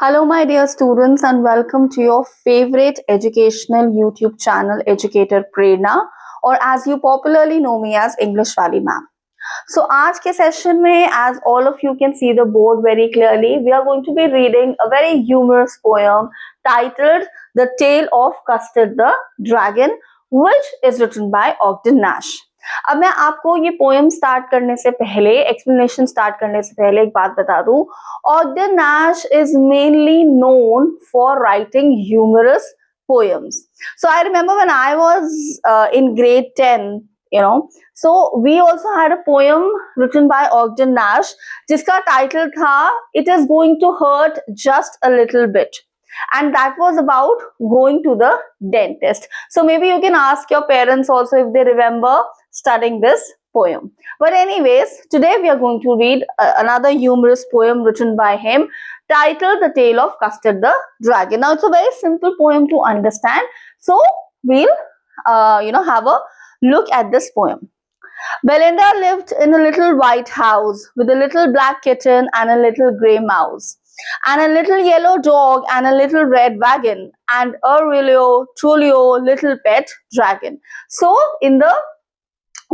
Hello, my dear students, and welcome to your favorite educational YouTube channel, Educator Prerna, or as you popularly know me as English Valley Ma'am. So, आज के session में, as all of you can see the board very clearly, we are going to be reading a very humorous poem titled "The Tale of Custard the Dragon," which is written by Ogden Nash. अब मैं आपको ये poem start करने से पहले, explanation start करने से पहले एक बात बता दूं, Ogden Nash is mainly known for writing humorous poems. So I remember when I was in grade 10, so we also had a poem written by Ogden Nash जिसका title था It is going to hurt just a little bit. And that was about going to the dentist. So maybe you can ask your parents also if they remember studying this poem. But anyways, today we are going to read another humorous poem written by him titled The Tale of Custard the Dragon. Now it's a very simple poem to understand. So we'll have a look at this poem. Belinda lived in a little white house with a little black kitten and a little grey mouse, and a little yellow dog and a little red wagon, and a Trulio little pet dragon. So in the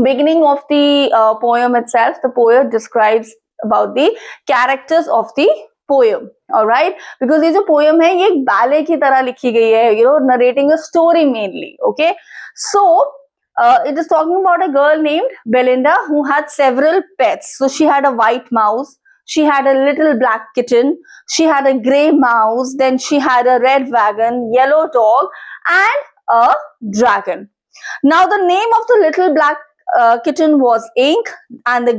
beginning of the poem itself, the poet describes about the characters of the poem. All right, because ये जो poem है ये एक ballet की तरह लिखी गई है, narrating a story mainly. Okay, so it is talking about a girl named Belinda who had several pets. So she had a white mouse, she had a little black kitten, she had a grey mouse, then she had a red wagon, yellow dog, and a dragon. Now the name of the little black kitten was Ink, and the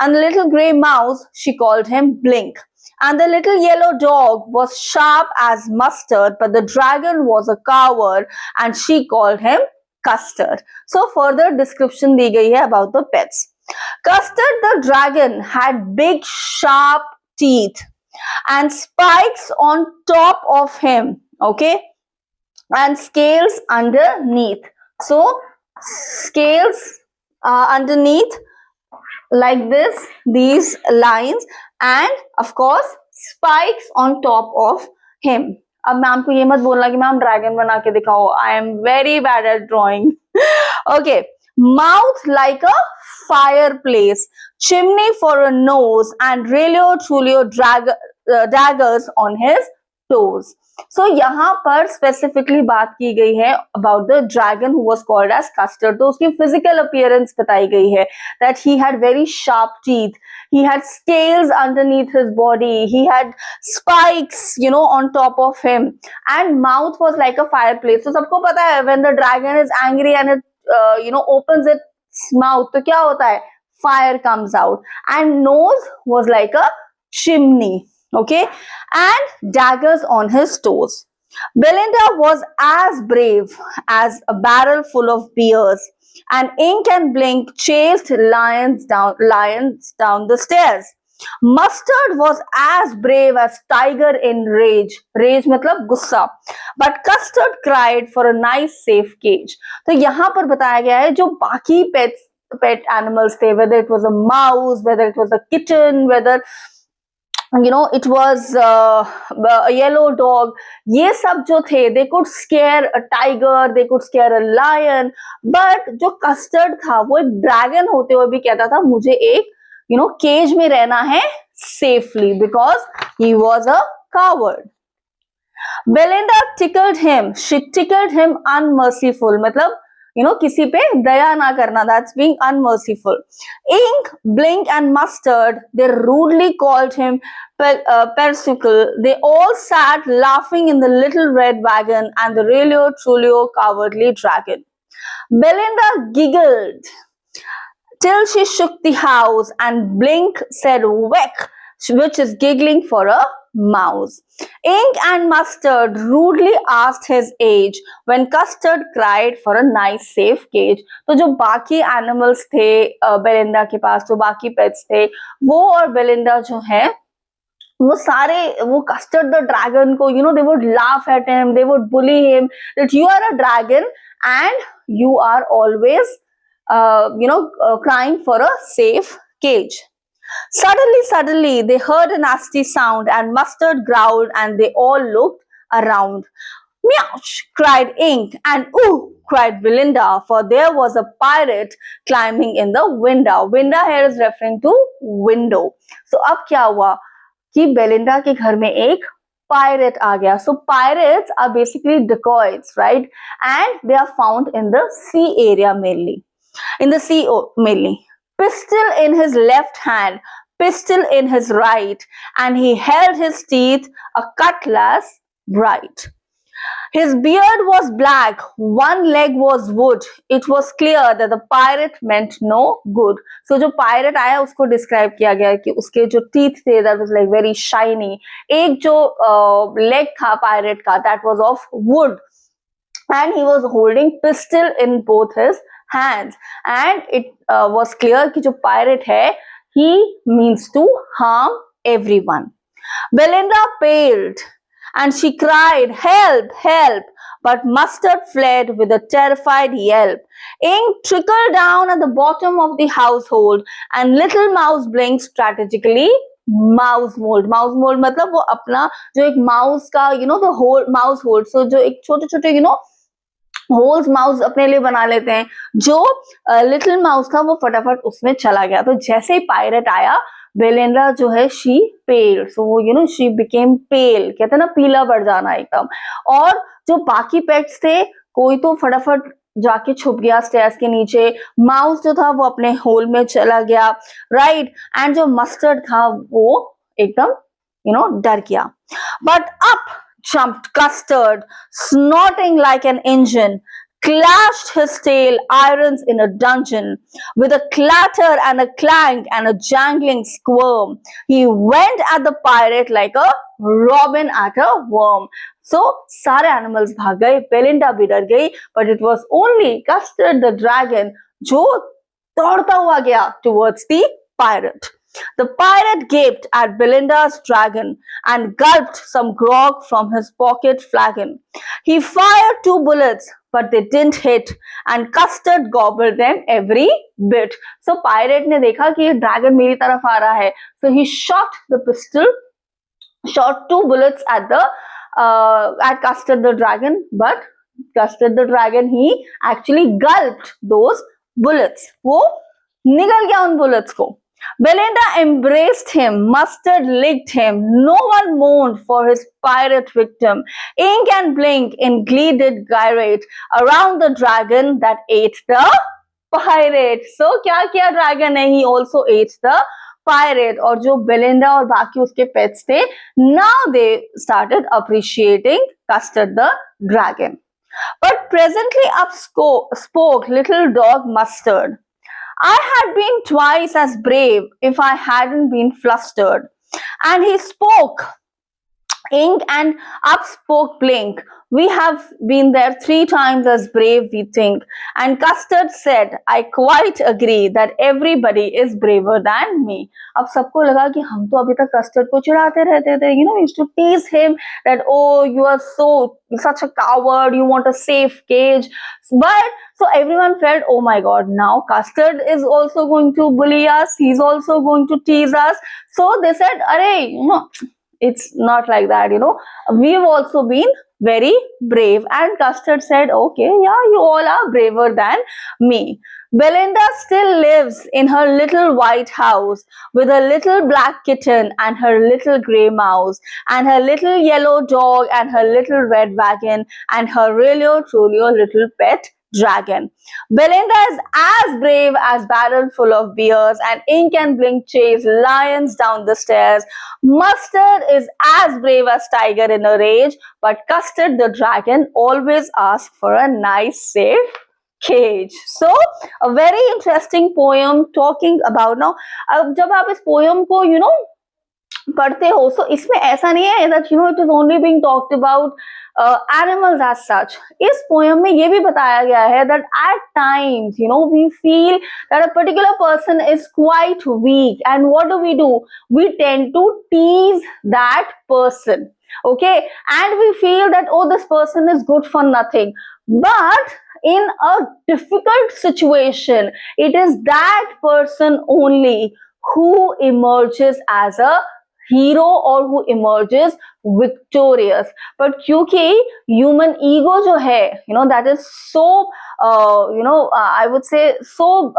little grey mouse, she called him Blink. And the little yellow dog was sharp as mustard, but the dragon was a coward, and she called him Custard. So further description दी गई है about the pets. Custard the dragon had big sharp teeth and spikes on top of him, okay, and scales underneath. So scales underneath like this, these lines, and of course spikes on top of him. अब ma'am को ये मत बोलना कि ma'am dragon बना के दिखाओ. I am very bad at drawing. Okay, mouth like a fireplace, chimney for a nose, and Trulio daggers on his toes. So यहाँ पर specifically बात की गई है about the dragon who was called as Custard. तो उसकी physical appearance बताई गई है that he had very sharp teeth, he had scales underneath his body, he had spikes, on top of him, and mouth was like a fireplace. So सबको पता है when the dragon is angry and it opens its mouth, तो क्या होता है? Fire comes out. And nose was like a chimney. Okay, and daggers on his toes. Belinda was as brave as a barrel full of beers, and Ink and Blink chased lions down the stairs. Mustard was as brave as tiger in rage. Rage मतलब गुस्सा. But Custard cried for a nice safe cage. तो यहाँ पर बताया गया है जो बाकी pet animals थे, whether it was a mouse, whether it was a kitten, whether it was a yellow dog, ये सब जो थे, they could scare a tiger, they could scare a lion, but जो Custard था वो एक dragon होते हुए भी कहता था मुझे एक cage में रहना है safely, because he was a coward. Belinda tickled him, she tickled him unmerciful, मतलब किसी पे दया ना करना, that's being unmerciful. Ink, Blink, and Mustard, they rudely called him Persicle. They all sat laughing in the little red wagon and the Trulio cowardly dragon. Belinda giggled till she shook the house, and Blink said "Weck," which is giggling for a mouse. Ink and Mustard rudely asked his age when Custard cried for a nice safe cage. तो जो बाकी animals थे Belinda के पास, जो बाकी pets थे, वो और बेलिंडा जो है वो सारे वो Custard the dragon को they would laugh at him, they would bully him that you are a dragon and you are always crying for a safe cage. Suddenly, they heard a nasty sound, and Mustard growled, and they all looked around. Meow! Cried Ink, and ooh! Cried Belinda, for there was a pirate climbing in the window. Window here is referring to window. So अब क्या हुआ कि Belinda के घर में एक pirate आ गया. So pirates are basically dacoits, right? And they are found in the sea area mainly. In the sea mainly. Pistol in his left hand, pistol in his right, and he held his teeth a cutlass bright. His beard was black, one leg was wood. It was clear that the pirate meant no good. So जो pirate आया उसको describe किया गया कि उसके जो teeth थे that was like very shiny. एक जो leg था pirate का that was of wood, and he was holding pistol in both his hands. And it was clear कि जो pirate है he means to harm everyone. Belinda paled and she cried, "Help! Help!" But Mustard fled with a terrified yelp. Ink trickled down at the bottom of the household, and Little Mouse blinked strategically. Mouse mold मतलब वो अपना जो एक mouse का the whole mouse hold, so जो एक छोटे छोटे होल्स माउस अपने लिए बना लेते हैं. जो लिटिल माउस था वो फटाफट उसमें चला गया. तो जैसे ही पायरेट आया बेलिंडा जो है she pale, so she became pale, कहते हैं ना पीला पड़ जाना एकदम. और जो बाकी पेट्स थे कोई तो फटाफट जाके छुप गया स्टेयर्स के नीचे. माउस जो था वो अपने होल में चला गया, राइट. एंड जो मस्टर्ड था वो एकदम डर गया. But up jumped Custard, snorting like an engine, clashed his tail irons in a dungeon. With a clatter and a clank and a jangling squirm, he went at the pirate like a robin at a worm. So सारे animals भाग गए, Belinda भी डर गई, but it was only Custard the dragon जो दौड़ता हुआ गया towards the pirate. The pirate gaped at Belinda's dragon and gulped some grog from his pocket flagon. He fired 2 bullets, but they didn't hit, and Custard gobbled them every bit. So pirate ने देखा कि dragon मेरी तरफ आ रहा है, so he shot 2 bullets at Custard the dragon, but Custard the dragon he actually gulped those bullets. वो निगल गया उन bullets को. Belinda embraced him, Mustard licked him, no one mourned for his pirate victim. Ink and Blink in glee did gyrate around the dragon that ate the pirate. So क्या किया dragon ने? He also ate the pirate. और जो Belinda और बाकी उसके pets थे, now they started appreciating Custard the dragon. But presently up spoke little dog Mustard. I had been twice as brave if I hadn't been flustered. And he spoke, Ink, and up spoke Blink. We have been there 3 times as brave, we think. And Custard said, I quite agree that everybody is braver than me. अब सबको लगा कि हम तो अभी तक Custard को चिढ़ाते रहते थे. We used to tease him that, oh, you are such a coward, you want a safe cage. But so everyone felt, oh my God, now Custard is also going to bully us. He's also going to tease us. So they said, arey, it's not like that, We've also been very brave. And Custard said, okay, yeah, you all are braver than me. Belinda still lives in her little white house with a little black kitten and her little grey mouse and her little yellow dog and her little red wagon and her really truly little pet dragon. Belinda is as brave as barrel full of beers, and Ink and Blink chase lions down the stairs. Mustard is as brave as tiger in a rage, but Custard the dragon always asks for a nice safe cage. So a very interesting poem talking about, now जब आप इस poem को पढ़ते हो, so इसमें ऐसा नहीं है that it is only being talked about animals as such. इस poem में ये भी बताया गया है that at times we feel that a particular person is quite weak, and what do? We tend to tease that person, okay, and we feel that, oh, this person is good for nothing. But in a difficult situation, it is that person only who emerges as a hero or who emerges victorious. But क्योंकि human ego जो है, that is so I would say so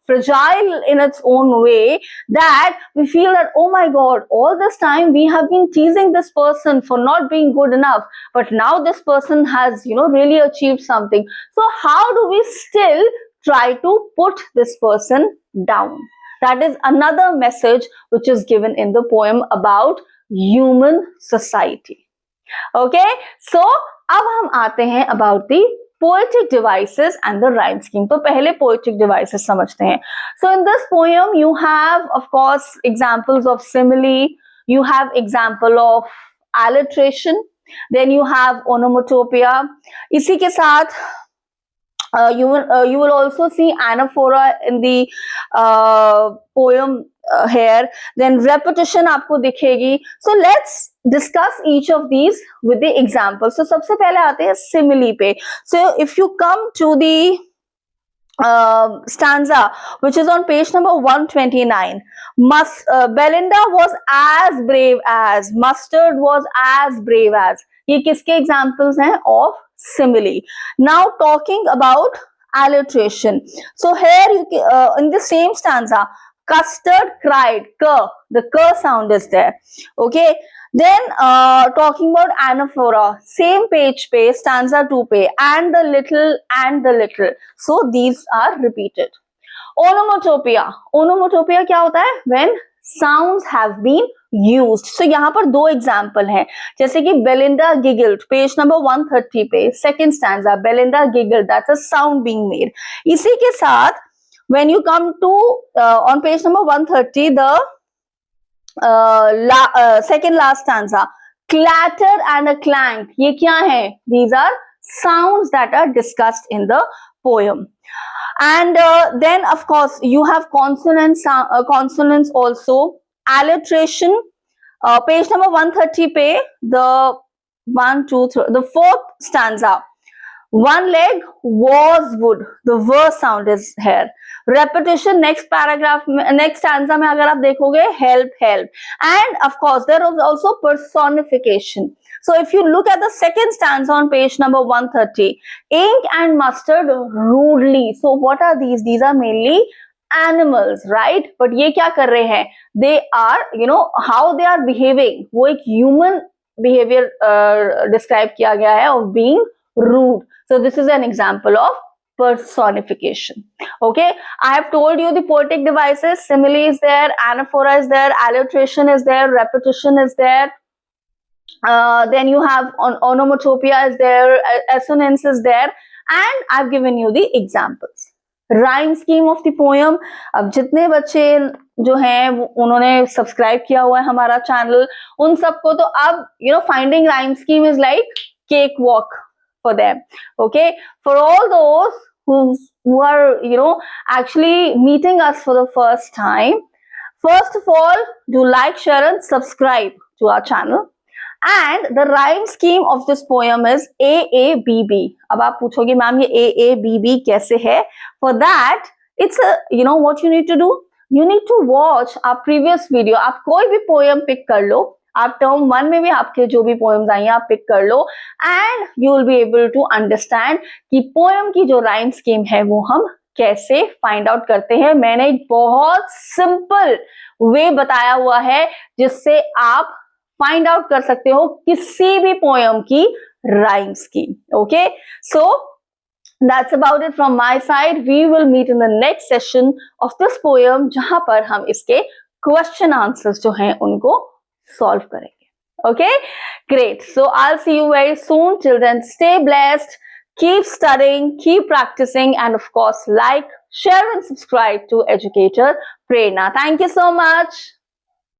fragile in its own way, that we feel that, oh my god, all this time we have been teasing this person for not being good enough, but now this person has really achieved something. So how do we still try to put this person down? That is another message which is given in the poem about human society. Okay, so अब हम आते हैं about the poetic devices and the rhyme scheme. तो पहले poetic devices समझते हैं. So in this poem you have of course examples of simile, you have example of alliteration, then you have onomatopoeia. इसी के साथ you will also see anaphora in the poem here. Then repetition आपको दिखेगी. So let's discuss each of these with the example. So सबसे पहले आते हैं simile पे. So if you come to the stanza which is on page number 129, Belinda was as brave as, Mustard was as brave as. ये किसके examples हैं of simile? Now talking about alliteration. So here in the same stanza, Custard cried, the k sound is there. Okay. Then talking about anaphora, same page pe, stanza 2 pe, and the little. So these are repeated. Onomatopoeia क्या होता है? When sounds have been used. So यहाँ पर दो example हैं, जैसे कि Belinda giggled, page number 130 पे, second stanza, Belinda giggled, that's a sound being made. इसी के साथ when you come to on page number 130, the second last stanza, clatter and a clank, ये क्या है? These are sounds that are discussed in the poem. And then of course you have consonants also, alliteration, page number 130 pe, the 1 2 3, the fourth stanza, one leg was wood, the v sound is here. Repetition, next paragraph, next stanza में अगर आप देखोगे, help. And of course there is also personification. So if you look at the second stanza on page number 130, ink and mustard rudely. So what are these? These are mainly animals, right? But ये क्या कर रहे हैं? They are, how they are behaving. वो एक human behavior describe किया गया है of being rude. So this is an example of personification. Okay, I have told you the poetic devices. Simile is there, anaphora is there, alliteration is there, repetition is there. Then you have onomatopoeia is there, assonance is there, and I've given you the examples. Rhyme scheme of the poem. अब जितने बच्चे जो हैं उन्होंने subscribe किया हुआ है हमारा चैनल, उन सबको तो अब finding rhyme scheme is like cake walk for them. Okay, for all those who are actually meeting us for the first time, first of all, do like, share and subscribe to our channel. And the rhyme scheme of this poem is AABB. अब आप पूछोगे ma'am ये AABB कैसे है? For that, it's what you need to do. You need to watch our previous video. आप कोई भी poem pick कर लो, आप term 1 में भी आपके जो भी poems आई हैं आप pick कर लो, and you will be able to understand कि poem की जो rhyme scheme है वो हम कैसे find out करते हैं. मैंने एक बहुत simple way बताया हुआ है जिससे आप find out कर सकते हो किसी भी poem की rhyme scheme. Okay, so that's about it from my side. We will meet in the next session of this poem जहां पर हम इसके question answers जो हैं उनको solve करेंगे. Okay, great. So I'll see you very soon. Till then, stay blessed, keep studying, keep practicing, and of course like, share and subscribe to Educator Prerna. Thank you so much.